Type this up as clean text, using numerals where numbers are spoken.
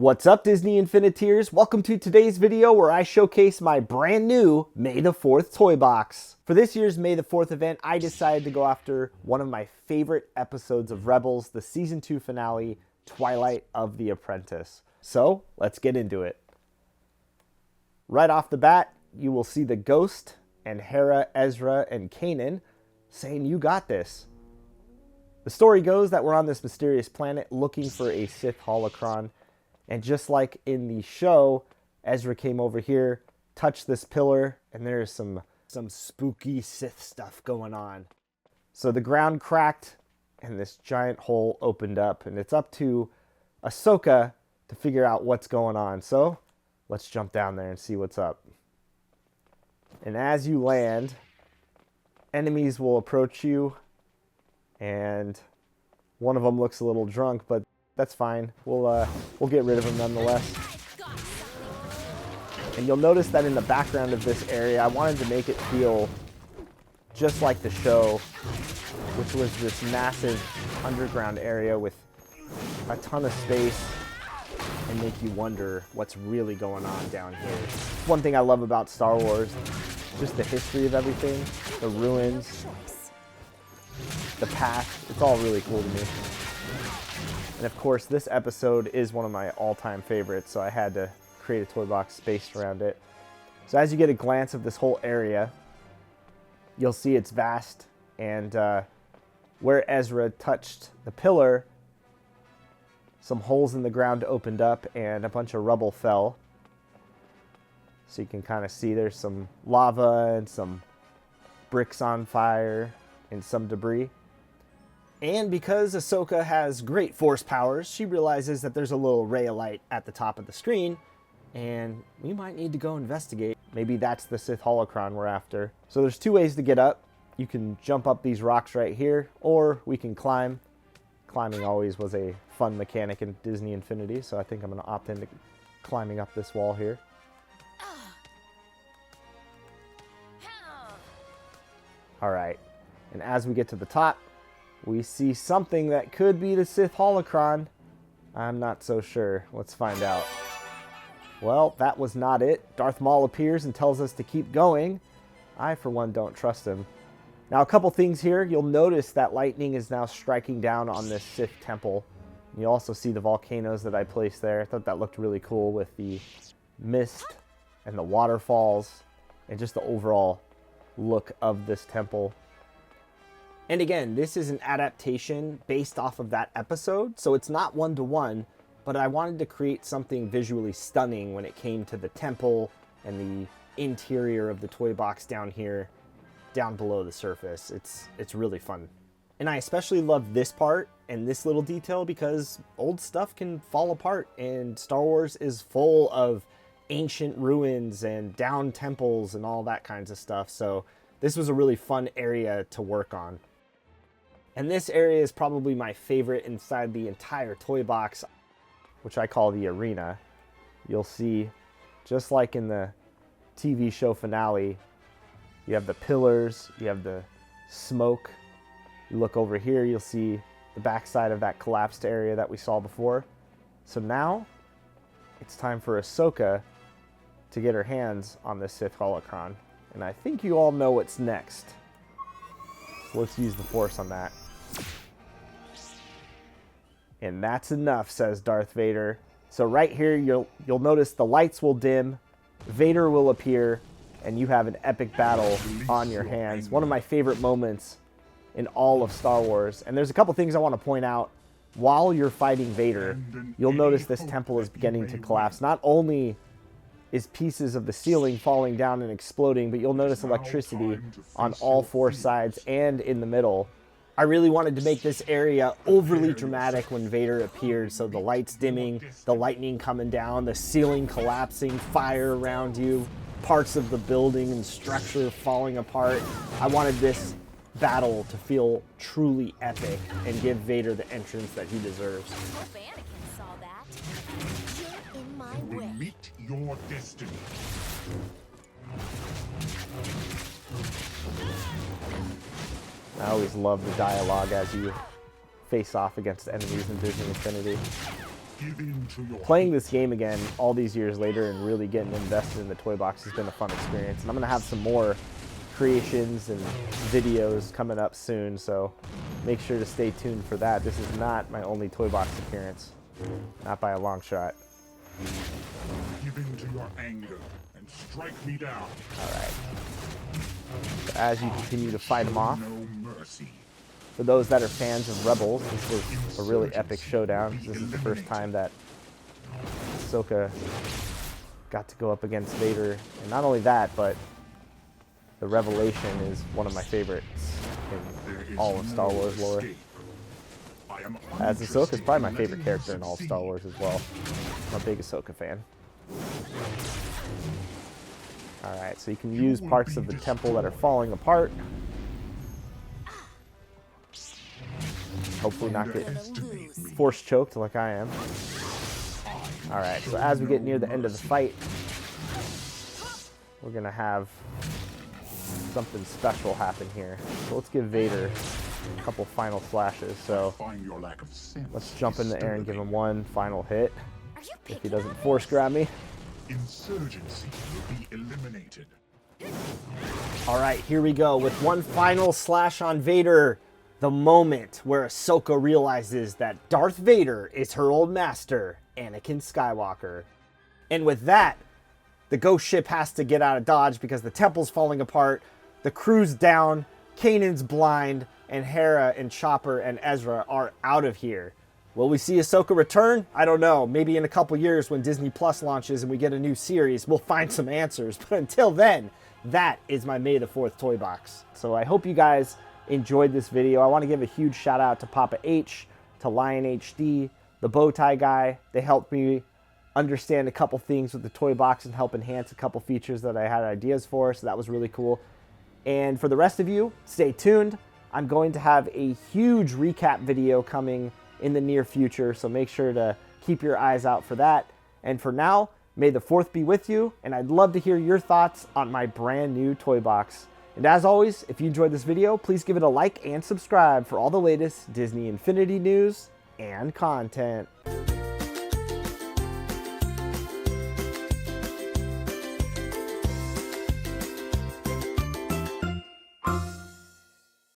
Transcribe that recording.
What's up, Disney Infiniteers? Welcome to today's video where I showcase my brand new May the 4th toy box. For this year's May the 4th event, I decided to go after one of my favorite episodes of Rebels, the season 2 finale, Twilight of the Apprentice. So let's get into it. Right off the bat, you will see the Ghost and Hera, Ezra, and Kanan saying, "You got this." The story goes that we're on this mysterious planet looking for a Sith holocron. And just like in the show, Ezra came over here, touched this pillar, and there's some spooky Sith stuff going on. So the ground cracked, and this giant hole opened up, and it's up to Ahsoka to figure out what's going on. So let's jump down there and see what's up. And as you land, enemies will approach you, and one of them looks a little drunk, but that's fine. We'll get rid of him nonetheless. And you'll notice that in the background of this area, I wanted to make it feel just like the show, which was this massive underground area with a ton of space and make you wonder what's really going on down here. One thing I love about Star Wars, just the history of everything, the ruins, the past. It's all really cool to me. And of course, this episode is one of my all-time favorites, so I had to create a toy box spaced around it. So as you get a glance of this whole area, you'll see it's vast, and where Ezra touched the pillar, some holes in the ground opened up and a bunch of rubble fell. So you can kind of see there's some lava and some bricks on fire and some debris. And because Ahsoka has great force powers, she realizes that there's a little ray of light at the top of the screen, and we might need to go investigate. Maybe that's the Sith holocron we're after. So there's two ways to get up. You can jump up these rocks right here, or we can climb. Climbing always was a fun mechanic in Disney Infinity, so I think I'm going to opt into climbing up this wall here. All right, and as we get to the top, we see something that could be the Sith holocron. I'm not so sure. Let's find out. Well, that was not it. Darth Maul appears and tells us to keep going. I, for one, don't trust him. Now, a couple things here. You'll notice that lightning is now striking down on this Sith temple. You also see the volcanoes that I placed there. I thought that looked really cool with the mist and the waterfalls and just the overall look of this temple. And again, this is an adaptation based off of that episode, so it's not one-to-one, but I wanted to create something visually stunning when it came to the temple and the interior of the toy box down here, down below the surface. It's really fun. And I especially love this part and this little detail because old stuff can fall apart, and Star Wars is full of ancient ruins and down temples and all that kinds of stuff, so this was a really fun area to work on. And this area is probably my favorite inside the entire toy box, which I call the arena. You'll see, just like in the TV show finale, you have the pillars, you have the smoke. You look over here, you'll see the backside of that collapsed area that we saw before. So now, it's time for Ahsoka to get her hands on this Sith holocron. And I think you all know what's next. So let's use the Force on that. And that's enough, says Darth Vader. So right here, you'll notice the lights will dim, Vader will appear, and you have an epic battle on your hands. One of my favorite moments in all of Star Wars. And there's a couple things I want to point out. While you're fighting Vader, you'll notice this temple is beginning to collapse. Not only is pieces of the ceiling falling down and exploding, but you'll notice electricity on all four sides and in the middle. I really wanted to make this area overly dramatic when Vader appeared, so the lights dimming, the lightning coming down, the ceiling collapsing, fire around you, parts of the building and structure falling apart. I wanted this battle to feel truly epic and give Vader the entrance that he deserves. Anakin saw that. You're in my way. Meet your destiny. I always love the dialogue as you face off against enemies in Disney Infinity. Playing this game again all these years later and really getting invested in the toy box has been a fun experience. And I'm going to have some more creations and videos coming up soon, so make sure to stay tuned for that. This is not my only toy box appearance, not by a long shot. Give in to your anger and strike me down. All right. So as you continue to fight them off, No mercy. for those that are fans of Rebels, this was a really epic showdown. This is the first time that Ahsoka got to go up against Vader, and not only that, but the revelation is one of my favorites in all of Star Wars lore. As Ahsoka is probably my favorite character in all of Star Wars as well. I'm a big Ahsoka fan. Alright, so you can use parts of the temple that are falling apart. Hopefully not get force choked like I am. Alright, so as we get near the end of the fight, we're going to have something special happen here. So let's give Vader a couple final flashes. So let's jump in the air and give him one final hit. If he doesn't force grab me. Insurgency will be eliminated. Alright, here we go with one final slash on Vader. The moment where Ahsoka realizes that Darth Vader is her old master, Anakin Skywalker. And with that, the ghost ship has to get out of Dodge because the temple's falling apart, the crew's down, Kanan's blind, and Hera and Chopper and Ezra are out of here. Will we see Ahsoka return? I don't know. Maybe in a couple years when Disney Plus launches and we get a new series, we'll find some answers. But until then, that is my May the 4th toy box. So I hope you guys enjoyed this video. I want to give a huge shout out to Papa H, to Lion HD, the Bowtie Guy. They helped me understand a couple things with the toy box and help enhance a couple features that I had ideas for, so that was really cool. And for the rest of you, stay tuned. I'm going to have a huge recap video coming in the near future, so make sure to keep your eyes out for that. And for now, may the 4th be with you, and I'd love to hear your thoughts on my brand new toy box. And as always, if you enjoyed this video, please give it a like and subscribe for all the latest Disney Infinity news and content.